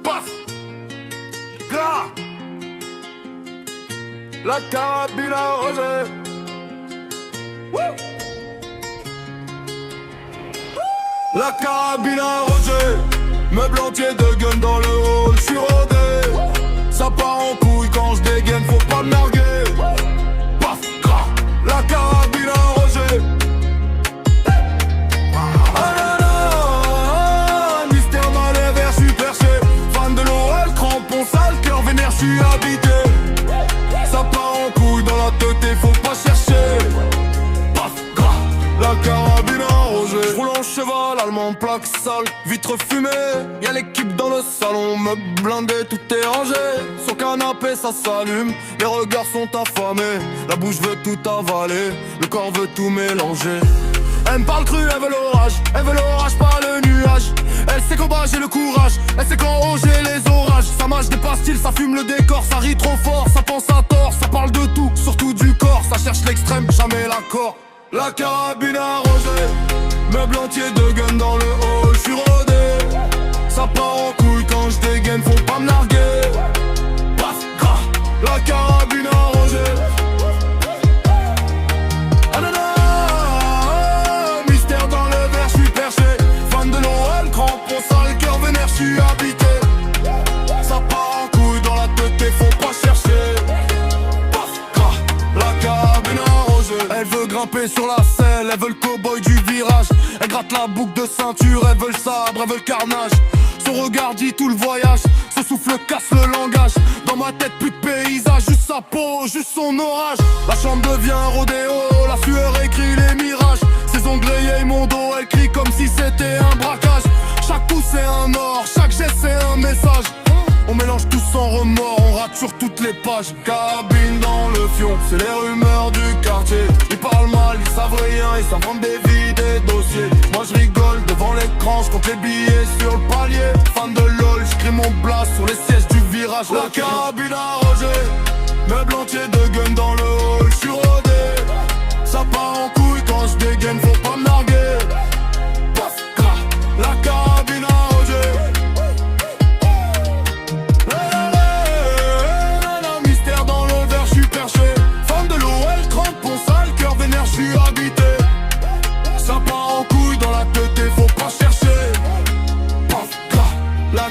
Paf. Gras. La carabine à Roger. La carabine à Roger. Meuble entier de gun dans le hall, j'suis rodé. Ça part en couille quand j'dégaine, faut pas me narguer. Paf, gras. La carabine à Roger. Ah là là, mystère dans les verres, j'suis perché. Fan de l'OL, crampon sale, cœur vénère, j'suis habité. Ça part en couille dans la tête, faut pas chercher. Paf, gras. La carabine à Roger. J'roule en cheval, allemand, plaque sale, vitre fumée. Y'a l'équipe dans le salon, meuble blindé, tout est rangé. Sur canapé, ça s'allume, les regards sont affamés. La bouche veut tout avaler, le corps veut tout mélanger. Elle me parle cru, elle veut l'orage, pas le nuage. Elle sait qu'au bas j'ai le courage, elle sait qu'en haut j'ai les orages. Ça mâche des pastilles, ça fume le décor, ça rit trop fort, ça pense à tort, ça parle de tout, surtout du corps. Ça cherche l'extrême, jamais l'accord. La carabine à Roger, meuble entier de gun dans le hall, j'suis rodé. Ça part en couille quand j'dégaine, faut pas me narguer. Paf, gras. La carabine à Roger. Ah non non, mystère dans le verre, j'suis perché. Fan de l'OL, crampon sale, cœur vénère, j'suis habité. Ça part en couille dans la tête, faut pas chercher. Paf, gras. La carabine à Roger. Elle veut grimper sur la selle, elle veut le cow-boy du virage. Elle gratte la boucle de ceinture, elle veut le sabre, elle veut le carnage. Son regard dit tout le voyage, ce souffle casse le langage. Dans ma tête plus de paysage, juste sa peau, juste son orage. La chambre devient un rodéo, la sueur écrit les mirages. Ses ongles rayés mon dos, elle crie comme si c'était un braquage. Chaque coup c'est un or, chaque geste c'est un message. On mélange tout sans remords, on rate sur toutes les pages. Cabine dans le fion, c'est les rumeurs du quartier. Ils parlent mal, ils savent rien, ils s'inventent des vies, des dossiers. Moi je rigole devant l'écran, je compte les billets sur le palier. Fan de LOL, j'crie mon blast sur les sièges du virage. La carabine à Roger, meuble entier de gun dans le hall, j'suis rodé. Ça part en couille quand j'dégaine, faut pas me narguer. Paf, gras. La carabine à Roger. Fan de l'OL, crampon sale, cœur vénère, j'suis habité. Ça part en couille dans la tête, faut pas chercher. Paf, gras. La